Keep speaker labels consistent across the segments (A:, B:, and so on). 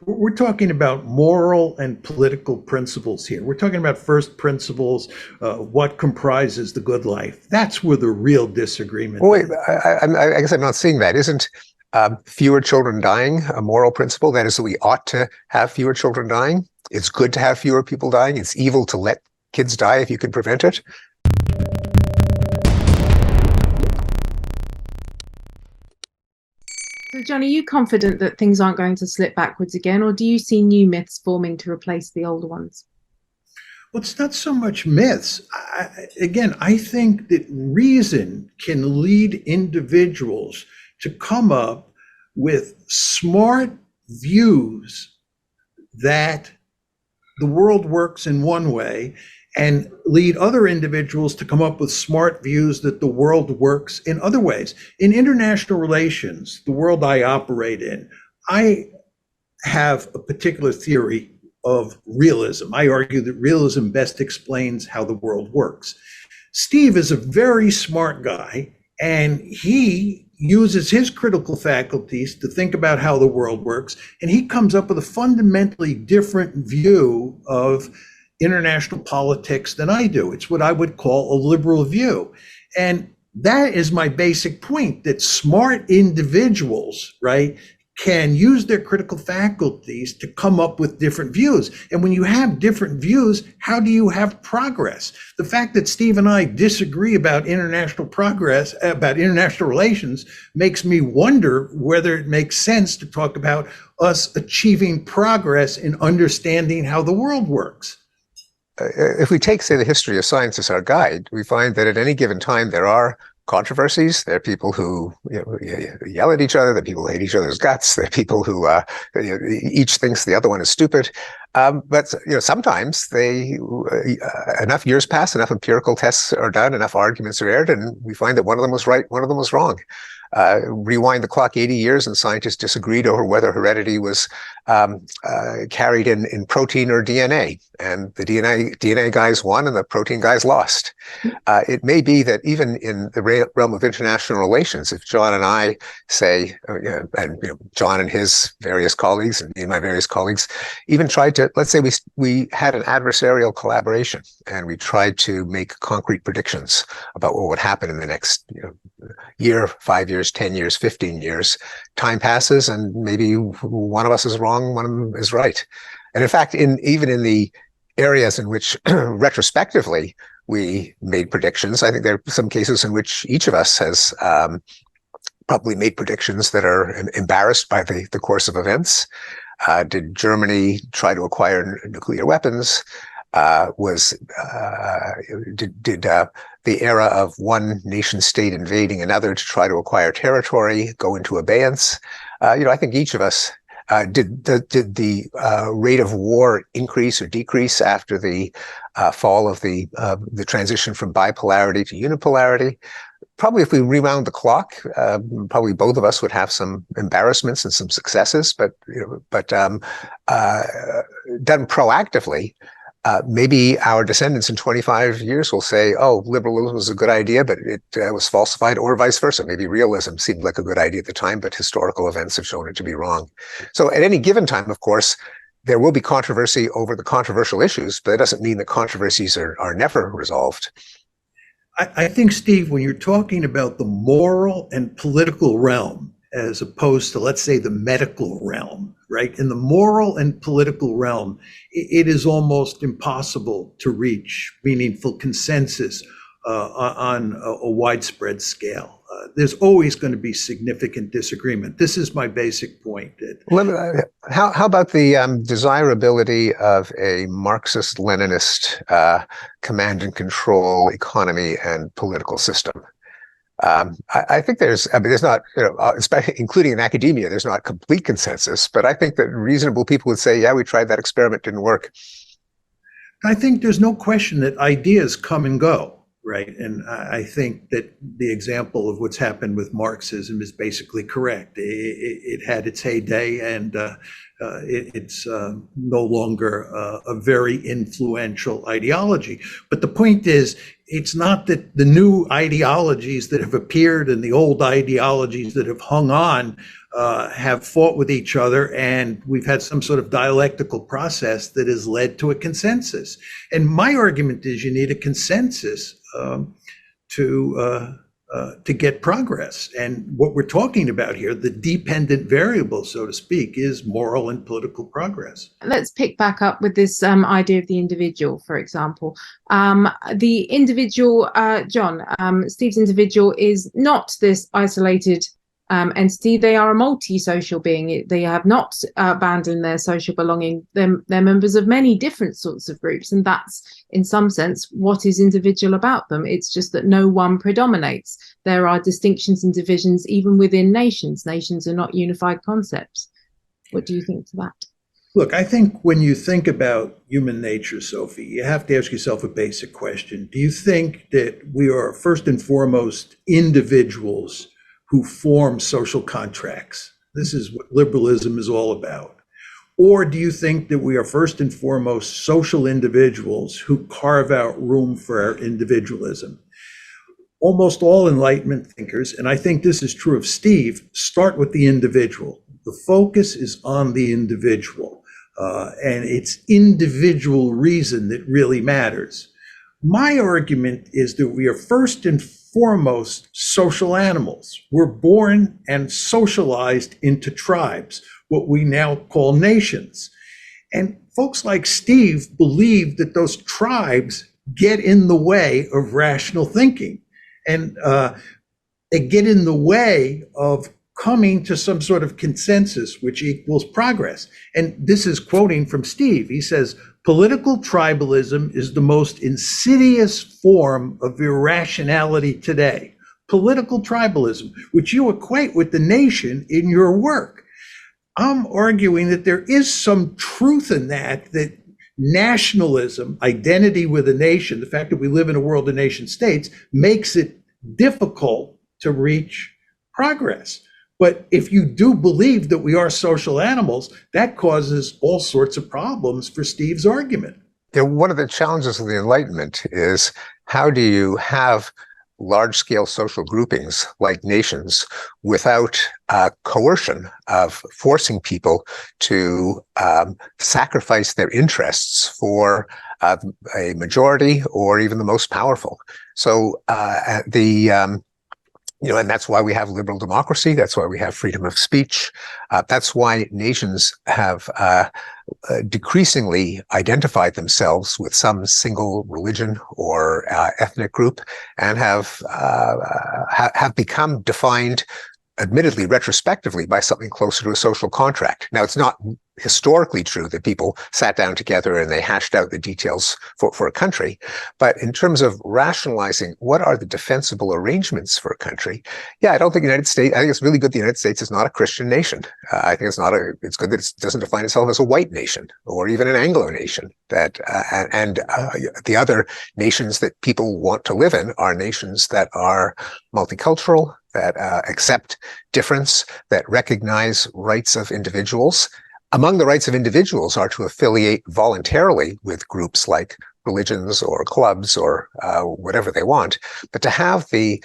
A: we're talking about moral and political principles here. We're talking about first principles, what comprises the good life. That's where the real disagreement
B: Wait,
A: is.
B: I guess I'm not seeing that. Isn't fewer children dying a moral principle? That is, that we ought to have fewer children dying. It's good to have fewer people dying. It's evil to let kids die if you can prevent it.
C: So, John, are you confident that things aren't going to slip backwards again, or do you see new myths forming to replace the older ones?
A: Well, it's not so much myths. I think that reason can lead individuals to come up with smart views that the world works in one way, and lead other individuals to come up with smart views that the world works in other ways. In international relations, the world I operate in, I have a particular theory of realism. I argue that realism best explains how the world works. Steve is a very smart guy, and he uses his critical faculties to think about how the world works, and he comes up with a fundamentally different view of international politics than I do. It's what I would call a liberal view. And that is my basic point, that smart individuals, right, can use their critical faculties to come up with different views. And when you have different views, how do you have progress? The fact that Steve and I disagree about international progress, about international relations, makes me wonder whether it makes sense to talk about us achieving progress in understanding how the world works.
B: If we take, say, the history of science as our guide, we find that at any given time there are controversies. There are people who yell at each other. There are people who hate each other's guts. There are people who each thinks the other one is stupid. But sometimes enough years pass, enough empirical tests are done, enough arguments are aired, and we find that one of them was right, one of them was wrong. Rewind the clock 80 years, and scientists disagreed over whether heredity was carried in protein or DNA, and the DNA guys won and the protein guys lost. It may be that even in the realm of international relations, if John and I say, and John and his various colleagues and me and my various colleagues even tried to, let's say we had an adversarial collaboration and we tried to make concrete predictions about what would happen in the next year, 5 years, 10 years, 15 years. Time passes and maybe one of us is wrong, one of them is right. And in fact, even in the areas in which retrospectively we made predictions, I think there are some cases in which each of us has probably made predictions that are embarrassed by the course of events. Did Germany try to acquire nuclear weapons? Did the era of one nation state invading another to try to acquire territory go into abeyance? I think each of us did the rate of war increase or decrease after the fall of the transition from bipolarity to unipolarity? Probably if we rewound the clock, probably both of us would have some embarrassments and some successes, but done proactively, maybe our descendants in 25 years will say, oh, liberalism was a good idea, but it was falsified, or vice versa. Maybe realism seemed like a good idea at the time, but historical events have shown it to be wrong. So at any given time, of course, there will be controversy over the controversial issues, but that doesn't mean that controversies are never resolved.
A: I think, Steve, when you're talking about the moral and political realm, as opposed to, let's say, the medical realm, right? In the moral and political realm, it is almost impossible to reach meaningful consensus on a widespread scale. There's always going to be significant disagreement. This is my basic point.
B: How about the desirability of a Marxist-Leninist command and control economy and political system? I think there's not, especially including in academia, there's not complete consensus, but I think that reasonable people would say, yeah, we tried that experiment, didn't work.
A: I think there's no question that ideas come and go, right? And I think that the example of what's happened with Marxism is basically correct. It had its heyday, and it's no longer a very influential ideology. But the point is, it's not that the new ideologies that have appeared and the old ideologies that have hung on have fought with each other, and we've had some sort of dialectical process that has led to a consensus. And my argument is you need a consensus to get progress. And what we're talking about here, the dependent variable, so to speak, is moral and political progress.
C: Let's pick back up with this idea of the individual, for example. The individual, John, Steve's individual is not this isolated entity. They are a multi-social being. They have not abandoned their social belonging. They're members of many different sorts of groups, and that's, in some sense, what is individual about them. It's just that no one predominates. There are distinctions and divisions even within nations. Nations are not unified concepts. What do you think to that?
A: Look, I think when you think about human nature, Sophie, you have to ask yourself a basic question. Do you think that we are first and foremost individuals who form social contracts? This is what liberalism is all about. Or do you think that we are first and foremost social individuals who carve out room for our individualism? Almost all Enlightenment thinkers, and I think this is true of Steve, start with the individual. The focus is on the individual, and it's individual reason that really matters. My argument is that we are first and foremost social animals. We're born and socialized into tribes, what we now call nations. And folks like Steve believe that those tribes get in the way of rational thinking. And they get in the way of coming to some sort of consensus, which equals progress. And this is quoting from Steve. He says, political tribalism is the most insidious form of irrationality today. Political tribalism, which you equate with the nation in your work. I'm arguing that there is some truth in that nationalism, identity with a nation, the fact that we live in a world of nation states, makes it difficult to reach progress. But if you do believe that we are social animals, that causes all sorts of problems for Steve's argument.
B: You know, one of the challenges of the Enlightenment is how do you have large-scale social groupings like nations without coercion of forcing people to sacrifice their interests for a majority or even the most powerful. So and that's why we have liberal democracy. That's why we have freedom of speech. That's why nations have decreasingly identified themselves with some single religion or ethnic group, and have become defined, admittedly retrospectively, by something closer to a social contract. Now, it's not historically true that people sat down together and they hashed out the details for a country. But in terms of rationalizing what are the defensible arrangements for a country, yeah, I don't think the United States, I think it's really good the United States is not a Christian nation. I think it's good that it doesn't define itself as a white nation or even an Anglo nation. The other nations that people want to live in are nations that are multicultural, that accept difference, that recognize rights of individuals. Among the rights of individuals are to affiliate voluntarily with groups like religions or clubs or whatever they want. But to have the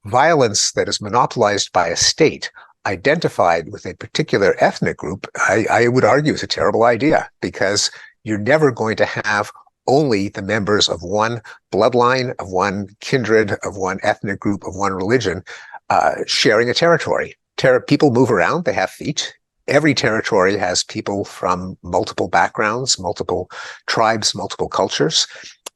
B: violence that is monopolized by a state identified with a particular ethnic group, I would argue is a terrible idea, because you're never going to have only the members of one bloodline, of one kindred, of one ethnic group, of one religion sharing a territory. People move around, they have feet. Every territory has people from multiple backgrounds, multiple tribes, multiple cultures.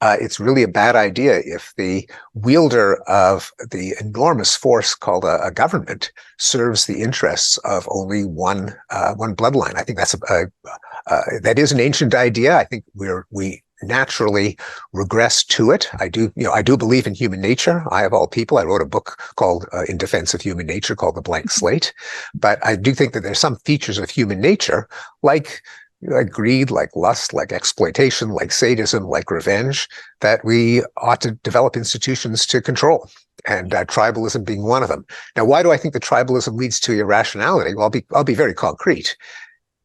B: It's really a bad idea if the wielder of the enormous force called a government serves the interests of only one bloodline. I think that is an ancient idea. I think we naturally regress to it. I do believe in human nature. I, of all people, I wrote a book called In Defense of Human Nature called The Blank Slate. But I do think that there's some features of human nature, like greed, like lust, like exploitation, like sadism, like revenge, that we ought to develop institutions to control. And tribalism being one of them. Now, why do I think that tribalism leads to irrationality? Well, I'll be very concrete.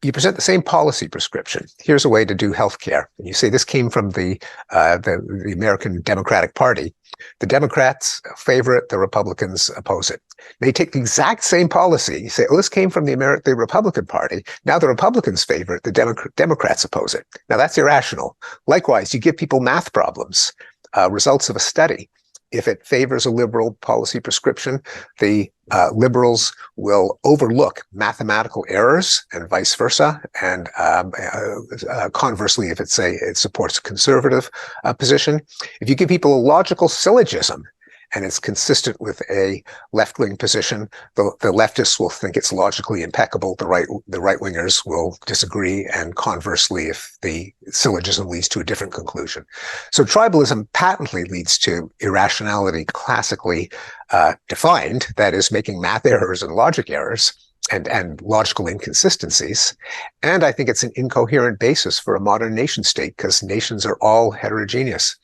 B: You present the same policy prescription. Here's a way to do healthcare. And you say this came from the American Democratic Party. The Democrats favor it, the Republicans oppose it. They take the exact same policy. You say, oh, this came from the Republican Party. Now the Republicans favor it, the Democrats oppose it. Now that's irrational. Likewise, you give people math problems, results of a study. If it favors a liberal policy prescription, the liberals will overlook mathematical errors and vice versa. And conversely, if it supports a conservative position, if you give people a logical syllogism and it's consistent with a left-wing position, the leftists will think it's logically impeccable. The right-wingers will disagree, and conversely, if the syllogism leads to a different conclusion. So tribalism patently leads to irrationality, classically defined, that is, making math errors and logic errors and logical inconsistencies. And I think it's an incoherent basis for a modern nation state, because nations are all heterogeneous.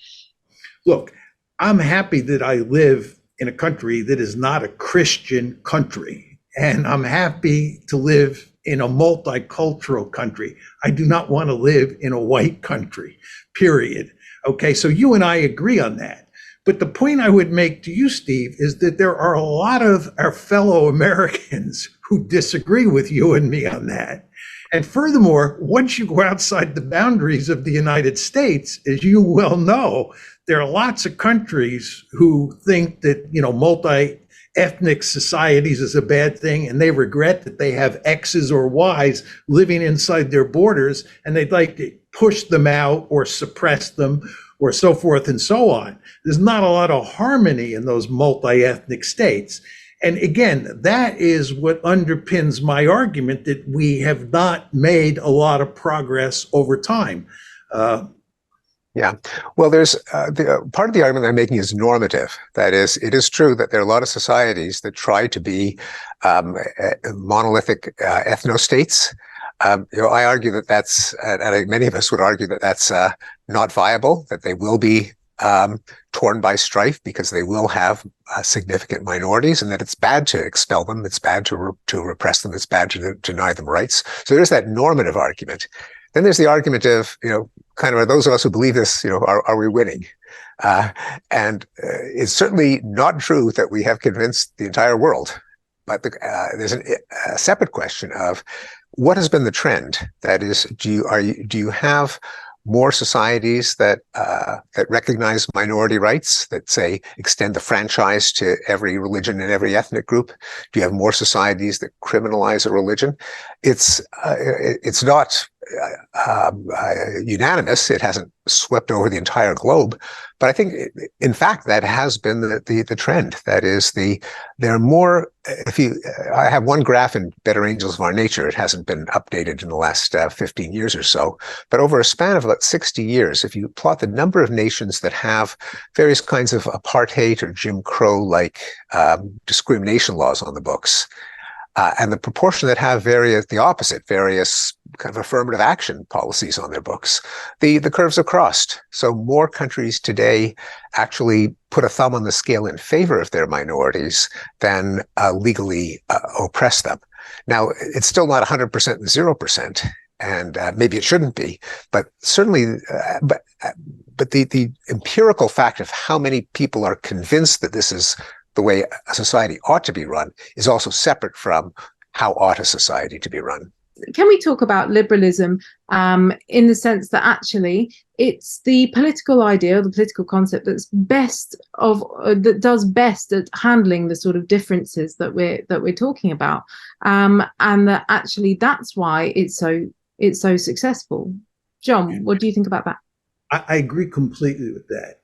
A: Look, I'm happy that I live in a country that is not a Christian country, and I'm happy to live in a multicultural country. I do not want to live in a white country, period. Okay, so you and I agree on that. But the point I would make to you, Steve, is that there are a lot of our fellow Americans who disagree with you and me on that. And furthermore, once you go outside the boundaries of the United States, as you well know, there are lots of countries who think that, multi-ethnic societies is a bad thing, and they regret that they have X's or Y's living inside their borders, and they'd like to push them out or suppress them or so forth and so on. There's not a lot of harmony in those multi-ethnic states. And again, that is what underpins my argument that we have not made a lot of progress over time.
B: Yeah. Well, there's part of the argument I'm making is normative. That is, it is true that there are a lot of societies that try to be monolithic ethnostates. I argue that that's, and many of us would argue that that's not viable, that they will be torn by strife because they will have significant minorities, and that it's bad to expel them, it's bad to repress them, it's bad to deny them rights. So there's that normative argument. Then there's the argument of, kind of, are those of us who believe this, are we winning? And it's certainly not true that we have convinced the entire world. But there's a separate question of what has been the trend. That is, do you have more societies that recognize minority rights, that say extend the franchise to every religion and every ethnic group? Do you have more societies that criminalize a religion? It's not unanimous. It hasn't swept over the entire globe, but I think, in fact, that has been the trend. That is, there are more. I have one graph in Better Angels of Our Nature. It hasn't been updated in the last 15 years or so, but over a span of about 60 years, if you plot the number of nations that have various kinds of apartheid or Jim Crow-like discrimination laws on the books, and the proportion that have various kind of affirmative action policies on their books, the curves have crossed. So more countries today actually put a thumb on the scale in favor of their minorities than legally oppress them. Now, it's still not 100% and 0%, and maybe it shouldn't be, but certainly, but the empirical fact of how many people are convinced that this is the way a society ought to be run is also separate from how ought a society to be run.
C: Can we talk about liberalism in the sense that actually it's the political idea, the political concept that does best at handling the sort of differences that we're talking about, and that actually that's why it's so successful. John, what do you think about that?
A: I agree completely with that.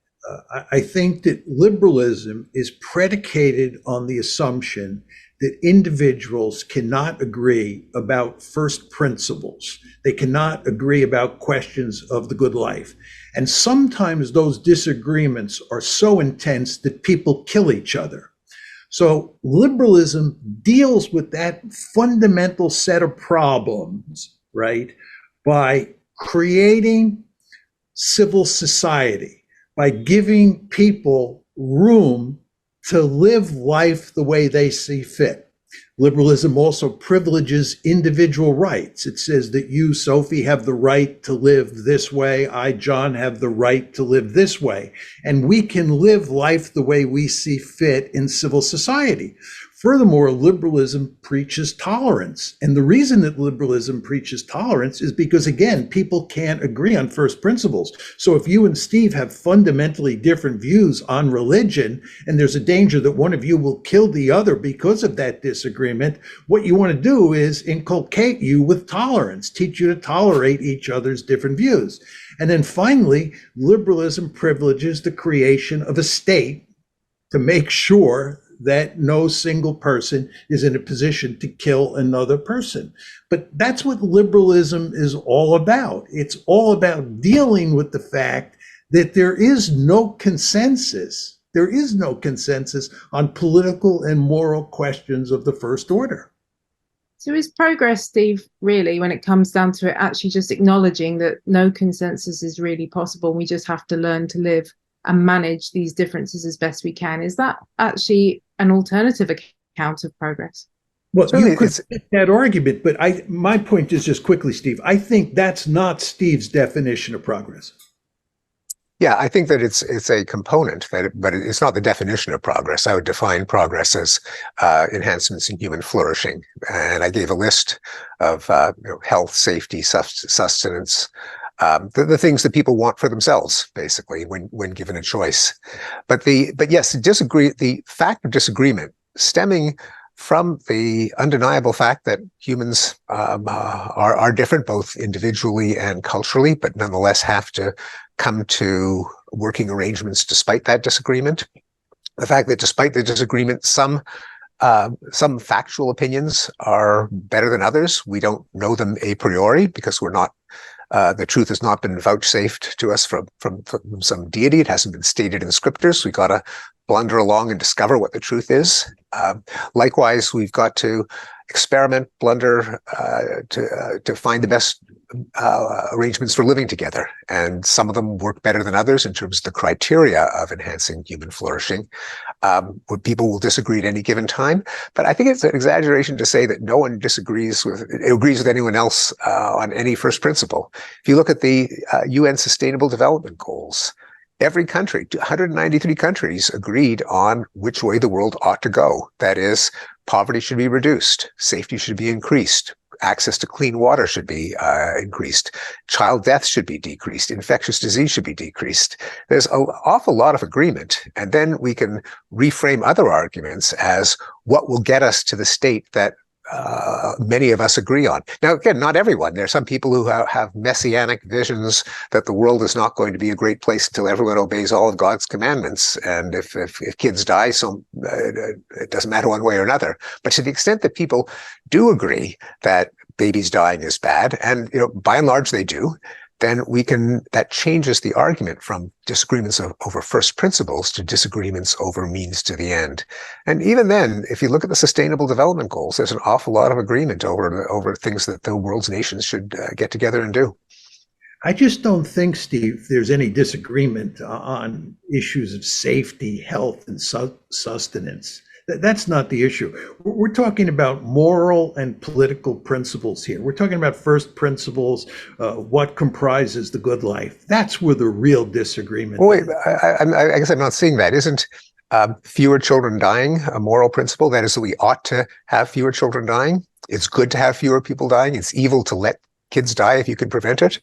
A: I think that liberalism is predicated on the assumption that individuals cannot agree about first principles. They cannot agree about questions of the good life. And sometimes those disagreements are so intense that people kill each other. So liberalism deals with that fundamental set of problems, right, by creating civil society, by giving people room to live life the way they see fit. Liberalism also privileges individual rights. It says that you, Sophie, have the right to live this way. I, John, have the right to live this way. And we can live life the way we see fit in civil society. Furthermore, liberalism preaches tolerance. And the reason that liberalism preaches tolerance is because, again, people can't agree on first principles. So if you and Steve have fundamentally different views on religion, and there's a danger that one of you will kill the other because of that disagreement, what you want to do is inculcate you with tolerance, teach you to tolerate each other's different views. And then finally, liberalism privileges the creation of a state to make sure that no single person is in a position to kill another person. But that's what liberalism is all about. It's all about dealing with the fact that there is no consensus. There is no consensus on political and moral questions of the first order.
C: So is progress, Steve, really, when it comes down to it, actually just acknowledging that no consensus is really possible? We just have to learn to live and manage these differences as best we can. Is that actually an alternative account of progress?
A: Well,
B: Certainly
A: you could make that argument, but my point is just quickly, Steve, I think that's not Steve's definition of progress.
B: Yeah, I think that it's a component, but it's not the definition of progress. I would define progress as enhancements in human flourishing, and I gave a list of health, safety, sustenance, the things that people want for themselves, basically, when given a choice. But yes, the fact of disagreement stemming from the undeniable fact that humans are different, both individually and culturally, but nonetheless have to come to working arrangements despite that disagreement. The fact that despite the disagreement, some factual opinions are better than others. We don't know them a priori because we're not. The truth has not been vouchsafed to us from some deity. It hasn't been stated in the scriptures. We got to blunder along and discover what the truth is. Likewise, we've got to experiment, blunder to find the best arrangements for living together. And some of them work better than others in terms of the criteria of enhancing human flourishing. Where people will disagree at any given time. But I think it's an exaggeration to say that no one agrees with anyone else on any first principle. If you look at the UN Sustainable Development Goals, every country, 193 countries, agreed on which way the world ought to go. That is, poverty should be reduced, safety should be increased, access to clean water should be increased, child deaths should be decreased, infectious disease should be decreased. There's an awful lot of agreement, and then we can reframe other arguments as what will get us to the state that many of us agree on. Now, again, not everyone. There are some people who have messianic visions that the world is not going to be a great place until everyone obeys all of God's commandments. And if kids die, so it doesn't matter one way or another. But to the extent that people do agree that babies dying is bad, and by and large they do, then that changes the argument from disagreements over first principles to disagreements over means to the end. And even then, if you look at the Sustainable Development Goals, there's an awful lot of agreement over things that the world's nations should get together and do.
A: I just don't think, Steve, there's any disagreement on issues of safety, health, and sustenance. That's not the issue. We're talking about moral and political principles here. We're talking about first principles, what comprises the good life. That's where the real disagreement is.
B: Wait, I guess I'm not seeing that. Isn't fewer children dying a moral principle? That is, that we ought to have fewer children dying. It's good to have fewer people dying. It's evil to let kids die if you can prevent it.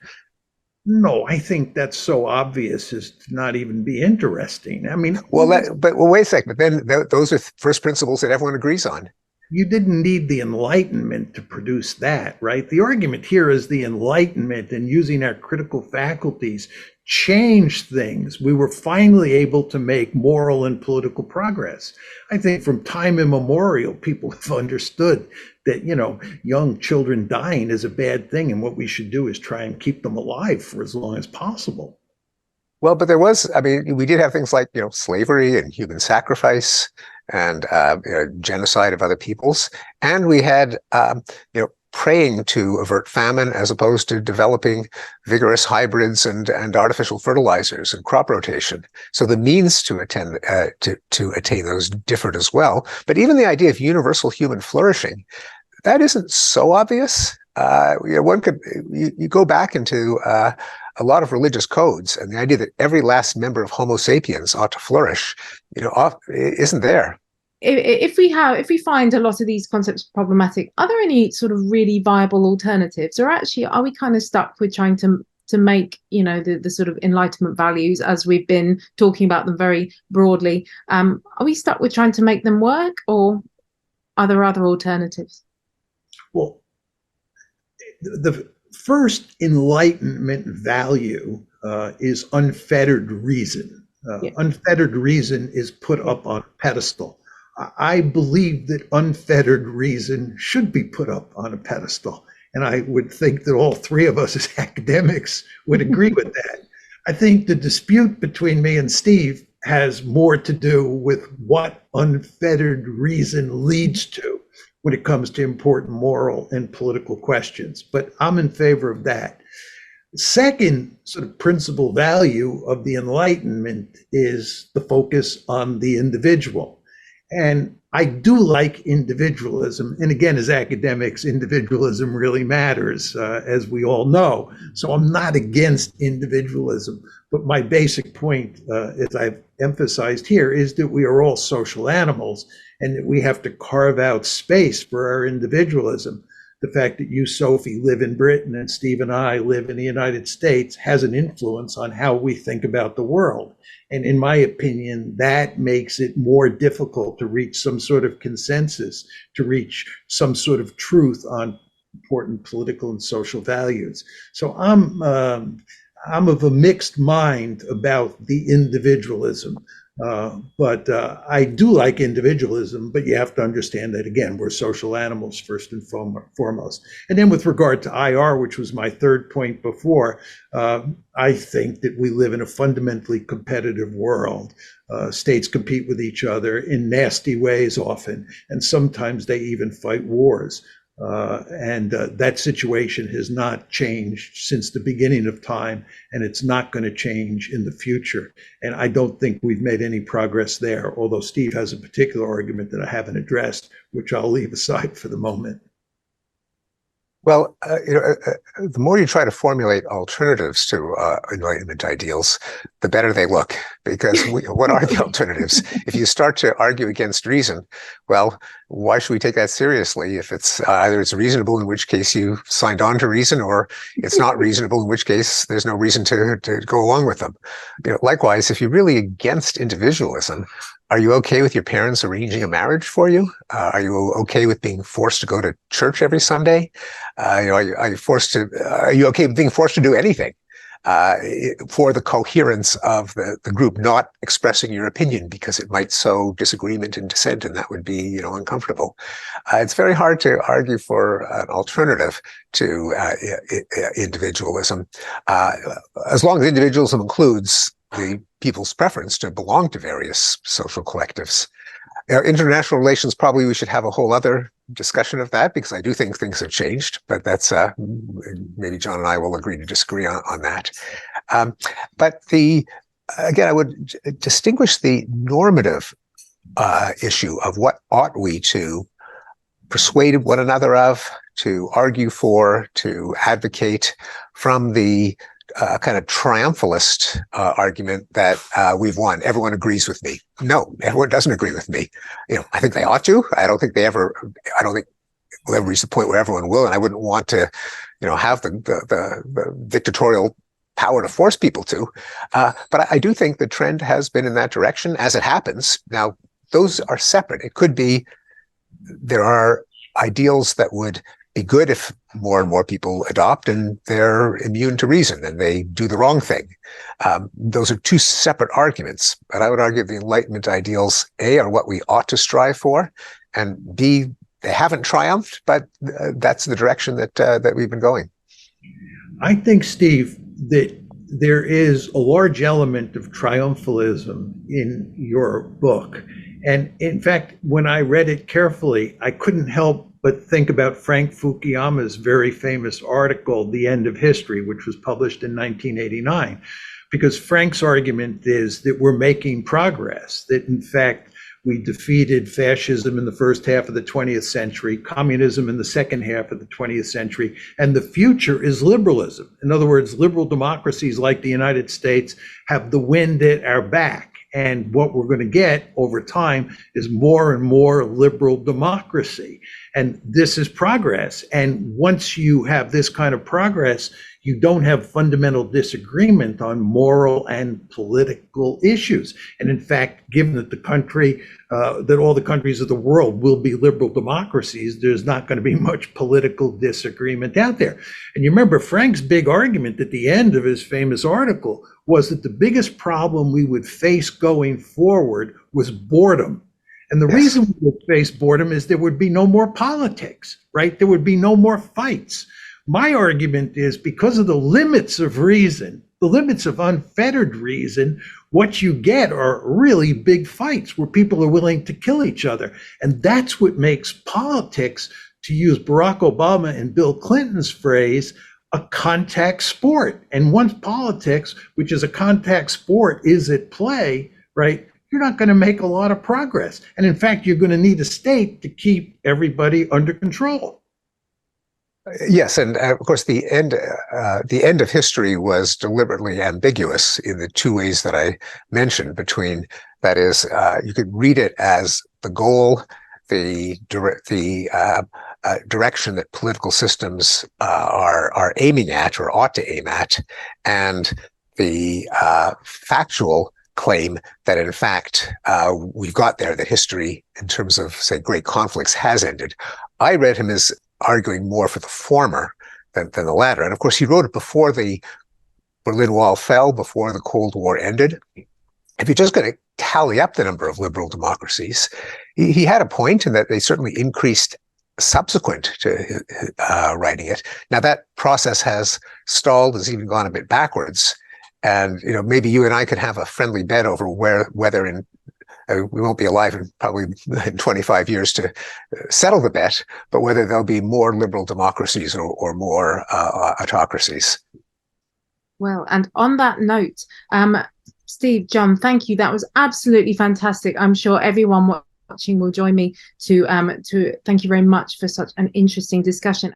A: No, I think that's so obvious as to not even be interesting. I mean,
B: but wait a second. But then those are first principles that everyone agrees on.
A: You didn't need the Enlightenment to produce that, right? The argument here is the Enlightenment and using our critical faculties changed things. We were finally able to make moral and political progress. I think from time immemorial, people have understood that, young children dying is a bad thing. And what we should do is try and keep them alive for as long as possible.
B: Well, but we did have things like, slavery and human sacrifice and genocide of other peoples. And we had, praying to avert famine as opposed to developing vigorous hybrids and artificial fertilizers and crop rotation. So the means to attain those differed as well. But even the idea of universal human flourishing, that isn't so obvious. One could you go back into a lot of religious codes, and the idea that every last member of Homo sapiens ought to flourish, isn't there.
C: if we find a lot of these concepts problematic, are there any sort of really viable alternatives, or actually are we kind of stuck with trying to make, you know, the sort of Enlightenment values, as we've been talking about them very broadly, are we stuck with trying to make them work, or are there other alternatives?
A: Well, the first Enlightenment value is unfettered reason.
C: Yeah.
A: Unfettered reason is put up on a pedestal. I believe that unfettered reason should be put up on a pedestal. And I would think that all three of us as academics would agree with that. I think the dispute between me and Steve has more to do with what unfettered reason leads to when it comes to important moral and political questions. But I'm in favor of that. Second sort of principal value of the Enlightenment is the focus on the individual. And I do like individualism. And again, as academics, individualism really matters, as we all know. So I'm not against individualism. But my basic point, as I've emphasized here, is that we are all social animals and that we have to carve out space for our individualism. The fact that you, Sophie, live in Britain and Steve and I live in the United States has an influence on how we think about the world. And in my opinion, that makes it more difficult to reach some sort of consensus, to reach some sort of truth on important political and social values. So I'm of a mixed mind about the individualism. But I do like individualism, but you have to understand that, again, we're social animals first and foremost. And then with regard to IR, which was my third point before, I think that we live in a fundamentally competitive world. States compete with each other in nasty ways often, and sometimes they even fight wars. That situation has not changed since the beginning of time, and it's not going to change in the future. And I don't think we've made any progress there, although Steve has a particular argument that I haven't addressed, which I'll leave aside for the moment.
B: Well, the more you try to formulate alternatives to Enlightenment ideals, the better they look. Because what are the alternatives? If you start to argue against reason, well, why should we take that seriously? If it's either it's reasonable, in which case you signed on to reason, or it's not reasonable, in which case there's no reason to go along with them. Likewise, if you're really against individualism, are you okay with your parents arranging a marriage for you? Are you okay with being forced to go to church every Sunday? Are you okay with being forced to do anything for the coherence of the group, not expressing your opinion because it might sow disagreement and dissent, and that would be uncomfortable? It's very hard to argue for an alternative to individualism, as long as individualism includes the people's preference to belong to various social collectives. International relations, probably we should have a whole other discussion of that, because I do think things have changed, but that's maybe John and I will agree to disagree on that. But again, I would distinguish the normative issue of what ought we to persuade one another of, to argue for, to advocate, from the kind of triumphalist argument that we've won. Everyone agrees with me. No, everyone doesn't agree with me. I think they ought to. I don't think we'll ever reach the point where everyone will. And I wouldn't want to, have the dictatorial power to force people to. But I do think the trend has been in that direction as it happens. Now, those are separate. It could be there are ideals that would be good if more and more people adopt, and they're immune to reason and they do the wrong thing. Those are two separate arguments, but I would argue the Enlightenment ideals, A, are what we ought to strive for, and B, they haven't triumphed, but that's the direction that we've been going.
A: I think, Steve, that there is a large element of triumphalism in your book. And in fact, when I read it carefully, I couldn't help but think about Frank Fukuyama's very famous article, The End of History, which was published in 1989, because Frank's argument is that we're making progress, that in fact, we defeated fascism in the first half of the 20th century, communism in the second half of the 20th century, and the future is liberalism. In other words, liberal democracies like the United States have the wind at our back. And what we're going to get over time is more and more liberal democracy. And this is progress. And once you have this kind of progress, you don't have fundamental disagreement on moral and political issues. And in fact, given that that all the countries of the world will be liberal democracies, there's not going to be much political disagreement out there. And you remember Frank's big argument at the end of his famous article was that the biggest problem we would face going forward was boredom. And the reason we would face boredom is there would be no more politics, right? There would be no more fights. My argument is because of the limits of reason, the limits of unfettered reason, what you get are really big fights where people are willing to kill each other. And that's what makes politics, to use Barack Obama and Bill Clinton's phrase, a contact sport. And once politics, which is a contact sport, is at play, right, you're not going to make a lot of progress. And in fact, you're going to need a state to keep everybody under control.
B: Yes, and of course, the end of history was deliberately ambiguous in the two ways that I mentioned. Between that is, you could read it as the goal, the direction that political systems are aiming at or ought to aim at, and the factual claim that in fact we've got there, that history in terms of, say, great conflicts has ended. I read him as arguing more for the former than the latter. And of course, he wrote it before the Berlin Wall fell, before the Cold War ended. If you're just going to tally up the number of liberal democracies, he had a point in that they certainly increased subsequent to writing it. Now that process has stalled, has even gone a bit backwards. And, you know, maybe you and I could have a friendly bet over whether in we won't be alive in probably in 25 years to settle the bet, but whether there'll be more liberal democracies or more autocracies.
C: Well, and on that note, Steve, John, thank you. That was absolutely fantastic. I'm sure everyone watching will join me to thank you very much for such an interesting discussion.